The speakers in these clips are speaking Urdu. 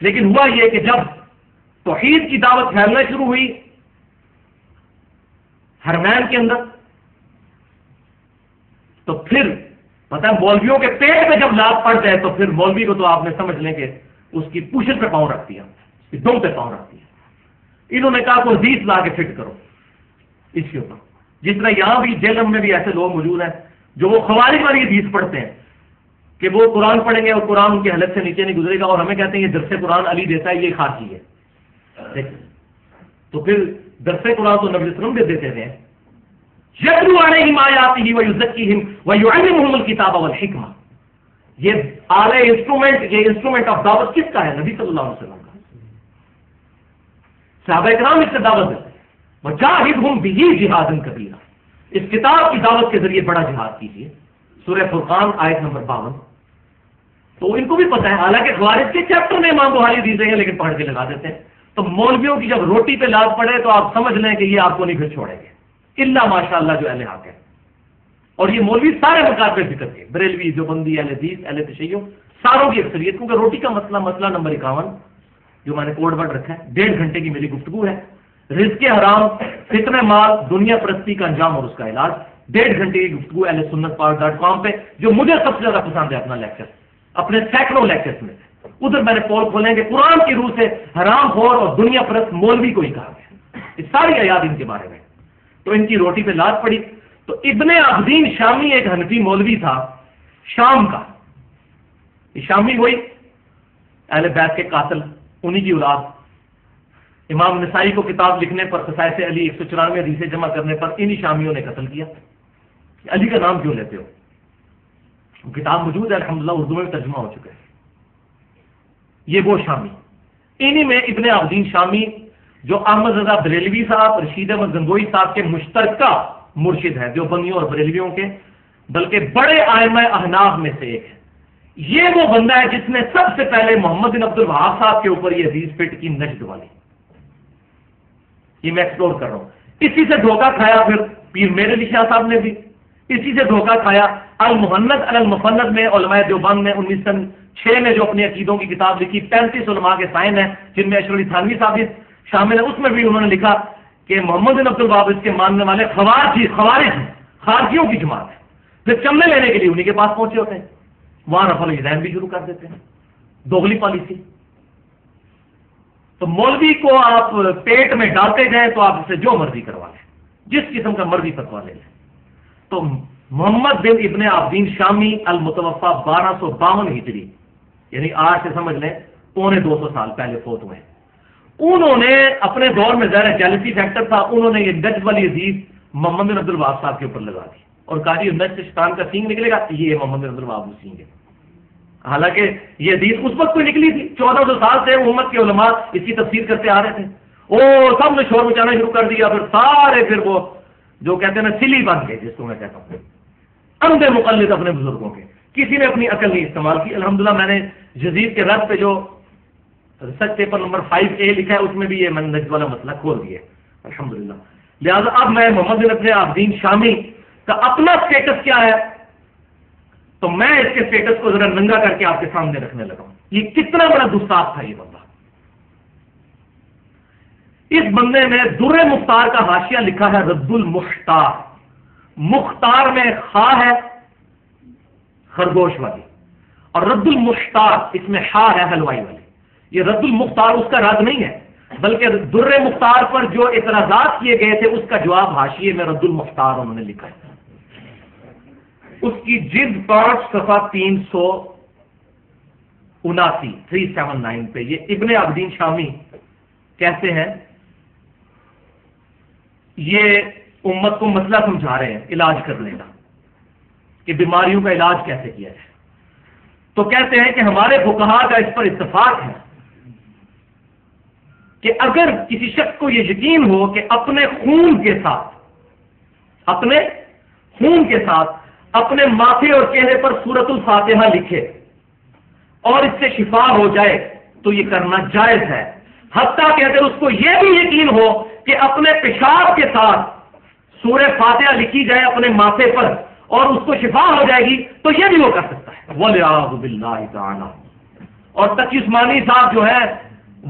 لیکن ہوا یہ کہ جب توحید کی دعوت پھیلنا شروع ہوئی حرمین کے اندر، تو پھر پتہ ہے مولویوں کے پیٹ پہ جب لات پڑ جائے تو پھر مولوی کو تو آپ نے سمجھ لیں کہ اس کی پوشت پہ پاؤں رکھ دیا، اس کی دم پہ پاؤں رکھ دیا۔ انہوں نے کہا کوئی حدیث لا کے فٹ کرو اس کے اوپر، جس طرح یہاں بھی جیلم میں بھی ایسے لوگ موجود ہیں جو وہ خوارج والی حدیث پڑھتے ہیں کہ وہ قرآن پڑھیں گے اور قرآن ان کی حلق سے نیچے نہیں گزرے گا، اور ہمیں کہتے ہیں یہ درس قرآن علی دیتا ہے، یہ خارجی ہے۔ تو پھر درس قرآن تو نبی صلی اللہ علیہ وسلم بھی دیتے تھے، یتلو علیہم آیاتہ ویزکیہم ویعلمہم الکتاب والحکمہ۔ یہ آلہ انسٹرومنٹ، یہ انسٹرومنٹ آف دعوت کس کا ہے؟ نبی صلی اللہ علیہ وسلم کا۔ صحابہ کرام اس سے دعوت دیتے ہیں، وجاہدہم بہ جہادا کبیرا، اس کتاب کی دعوت کے ذریعے بڑا جہاد کیجیے۔ سورہ فرقان آیت نمبر 52۔ تو ان کو بھی پتہ ہے، حالانکہ خوارج کے چیپٹر میں امام بخاری حدیث ہیں لیکن پڑھ کے لگا دیتے ہیں۔ تو مولویوں کی جب روٹی پہ لات پڑے تو آپ سمجھ لیں کہ یہ آپ کو نہیں پھر چھوڑیں گے، الا ماشاء اللہ جو اہل حق ہے۔ اور یہ مولوی سارے مقام پہ ذکر کے، بریلوی، دیوبندی، اہل حدیث، اہل تشیع، ساروں کی اکثریت، کیونکہ روٹی کا مسئلہ نمبر 51 جو میں نے کوڈ ورڈ رکھا ہے، 1.5 گھنٹے کی میری گفتگو ہے، رزق حرام، فتنہ مال، دنیا پرستی کا انجام اور اس کا علاج، 1.5 گھنٹے کی گفتگو اہل سنت پاک.com پہ، جو مجھے سب سے زیادہ پسند ہے اپنا لیکچر، اپنے سینکڑوں لیکچرز میں ادھر میں نے پول کھولیں کہ قرآن کی روح سے حرام خور اور دنیا پرست مولوی کو ہی کہا گیا، یہ ساری آیات ان کے بارے میں۔ تو ان کی روٹی پہ لات پڑی۔ تو ابن عابدین شامی ایک حنفی مولوی تھا شام کا، یہ شامی ہوئی اہل بیت کے قاتل، انہی کی اولاد۔ امام نسائی کو کتاب لکھنے پر، خصائص علی 194 حدیثیں جمع کرنے پر انہی شامیوں نے قتل کیا۔ علی کا نام کیوں لیتے ہو؟ وہ کتاب موجود ہے الحمدللہ، اردو میں ترجمہ ہو چکا ہے۔ یہ وہ شامی، انہی میں ابن عابدین شامی جو احمد رضا بریلوی صاحب، رشید احمد گنگوئی صاحب کے مشترکہ مرشد ہیں، دیوبندیوں اور بریلویوں کے، بلکہ بڑے ائمہ احناف میں سے ایک ہے۔ یہ وہ بندہ ہے جس نے سب سے پہلے محمد بن عبد الوہاب صاحب کے اوپر یہ حدیث فٹ کی، نجد والی۔ یہ میں ایکسپلور کر رہا ہوں۔ اسی سے دھوکہ کھایا پھر پیر میر علی شاہ صاحب نے بھی، اسی سے دھوکہ کھایا۔ المحند علی المفند میں علماء دیوبند نے 1906 میں جو اپنی عقیدوں کی کتاب لکھی، 35 علماء کے سائن ہیں جن میں اشرف علی تھانوی صاحب بھی شامل ہیں، اس میں بھی انہوں نے لکھا کہ محمد بن عبد الوہاب اس کے ماننے والے خوارج ہیں، خارجیوں کی جماعت ہے۔ پھر چمنے لینے کے لیے انہی کے پاس پہنچے ہوتے ہیں، وہاں رفع الیدین بھی شروع کر دیتے ہیں، دوغلی پالیسی۔ تو مولوی کو آپ پیٹ میں ڈالتے جائیں تو آپ اسے جو مرضی کروا لیں، جس قسم کا مرضی فتوا لے لیں۔ تو محمد بن ابن عابدین شامی المتوفا 1252 ہجری، یعنی آج سے سمجھ لیں 250 سال پہلے فوت ہوئے ہیں۔ انہوں نے اپنے دور میں ظاہر جیلسی فیکٹر تھا، انہوں نے یہ نجد والی حدیث محمد بن عبد الوہاب صاحب کے اوپر لگا دی اور کہا جی نجد سے شیطان کا سینگ نکلے گا، یہ محمد بن عبد الوہاب وہ سینگ ہے۔ حالانکہ یہ حدیث اس وقت کوئی نکلی تھی، 1400 سال سے امت کے علماء اس کی تفسیر کرتے آ رہے تھے۔ سب نے شور مچانا شروع کر دیا، پھر سارے پھر وہ جو کہتے ہیں نا سلی بن گئے، جس کو میں کہتا ہوں اندھے مقلد اپنے بزرگوں کے، کسی نے اپنی عقل نہیں استعمال کی۔ الحمدللہ میں نے جزیر کے رد پہ جو ریسرچ پیپر نمبر 5A لکھا ہے اس میں بھی یہ میں نے نجد والا مسئلہ کھول دیا ہے الحمدللہ۔ لہٰذا اب میں محمد بن ابن عابدین شامی کا اپنا سٹیٹس کیا ہے تو میں اس کے سٹیٹس کو ذرا ننگا کر کے آپ کے سامنے رکھنے لگا ہوں۔ یہ کتنا بڑا گستاخ تھا یہ بندہ۔ اس بندے نے در مختار کا حاشیہ لکھا ہے رد المختار، مختار میں خا ہے خرگوش والی، اور رد المختار اس میں خا ہے حلوائی والی۔ یہ رد المختار اس کا رد نہیں ہے، بلکہ در مختار پر جو اعتراضات کیے گئے تھے اس کا جواب حاشیے میں رد المختار انہوں نے لکھا ہے۔ اس کی جلد 5 صفحہ 379 پہ یہ ابن عابدین شامی کہتے ہیں، یہ امت کو مسئلہ سمجھا رہے ہیں علاج کرنے کا کہ بیماریوں کا علاج کیسے کیا جائے۔ تو کہتے ہیں کہ ہمارے فقہا کا اس پر اتفاق ہے کہ اگر کسی شخص کو یہ یقین ہو کہ اپنے خون کے ساتھ اپنے ماتھے اور چہرے پر سورۃ الفاتحہ لکھے اور اس سے شفا ہو جائے تو یہ کرنا جائز ہے، حتیٰ کہ اگر اس کو یہ بھی یقین ہو کہ اپنے پیشاب کے ساتھ سورہ فاتحہ لکھی جائے اپنے ماتھے پر اور اس کو شفا ہو جائے گی تو یہ بھی وہ کر سکتا ہے، وَلِعَاذُ بِاللَّهِ تَعَالَى۔ اور تقی عثمانی صاحب جو ہے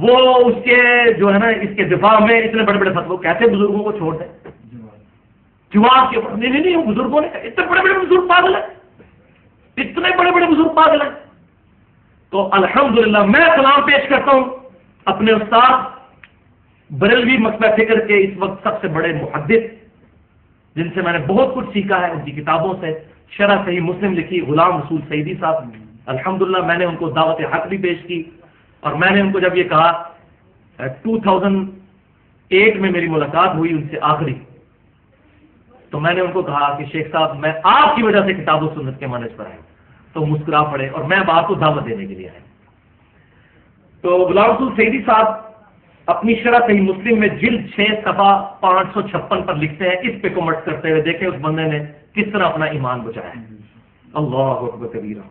وہ اس کے جو ہے نا اس کے دفاع میں اتنے بڑے بڑے فتوے، کیسے بزرگوں کو چھوڑ دیں؟ جواب کے اوپر نہیں بزرگوں نے اتنے بڑے بڑے بزرگ پاگل ہیں، اتنے بڑے بڑے بزرگ پاگل ہیں۔ تو الحمدللہ میں سلام پیش کرتا ہوں اپنے استاد بریلوی مکتبہ فکر کے اس وقت سب سے بڑے محدث، جن سے میں نے بہت کچھ سیکھا ہے، ان کی کتابوں سے شرح صحیح مسلم لکھی غلام رسول سعیدی صاحب، الحمدللہ میں نے ان کو دعوت حق بھی پیش کی، اور میں نے ان کو جب یہ کہا 2008 میں میری ملاقات ہوئی ان سے آخری، تو میں نے ان کو کہا کہ شیخ صاحب میں آپ کی وجہ سے کتاب و سنت کے منہج پر آیا، تو مسکرا پڑے اور میں اب آپ کو دعوت دینے کے لیے آیا۔ تو غلام رسول سعیدی صاحب اپنی شرح صحیح مسلم میں جلد 6 صفحہ 556 پر لکھتے ہیں، اس پہ کمنٹ کرتے ہوئے دیکھیں اس بندے نے کس طرح اپنا ایمان بچایا ہے۔ اللہ اکبر کبیرہ۔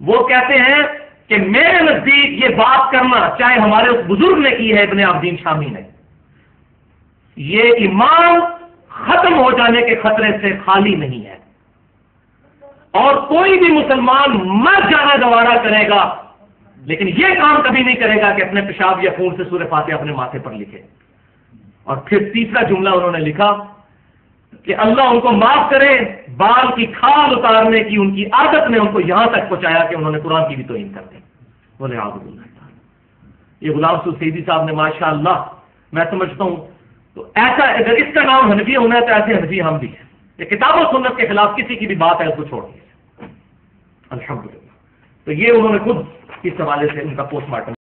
وہ کہتے ہیں کہ میرے نزدیک یہ بات کرنا، چاہے ہمارے اس بزرگ نے کی ہے ابن عابدین شامی نے، یہ ایمان ختم ہو جانے کے خطرے سے خالی نہیں ہے، اور کوئی بھی مسلمان مر جانا گوارا کرے گا، لیکن یہ کام کبھی نہیں کرے گا کہ اپنے پیشاب یا خون سے سورہ فاتحہ اپنے ماتھے پر لکھے۔ اور پھر تیسرا جملہ انہوں نے لکھا کہ اللہ ان کو معاف کرے، بال کی کھال اتارنے کی ان کی عادت نے ان کو یہاں تک پہنچایا کہ انہوں نے قرآن کی بھی توہین کر دی۔ بولے عبد اللہ، یہ غلام رسول سعیدی صاحب نے ماشاءاللہ میں سمجھتا ہوں تو ایسا، اگر اس کا نام حنفی ہونا ہے تو ایسے حنفی ہم بھی ہیں، یہ کتاب و سنت کے خلاف کسی کی بھی بات ہے اس کو چھوڑ دیا الحمدللہ۔ تو یہ انہوں نے خود اس حوالے سے ان کا پوسٹ مارٹم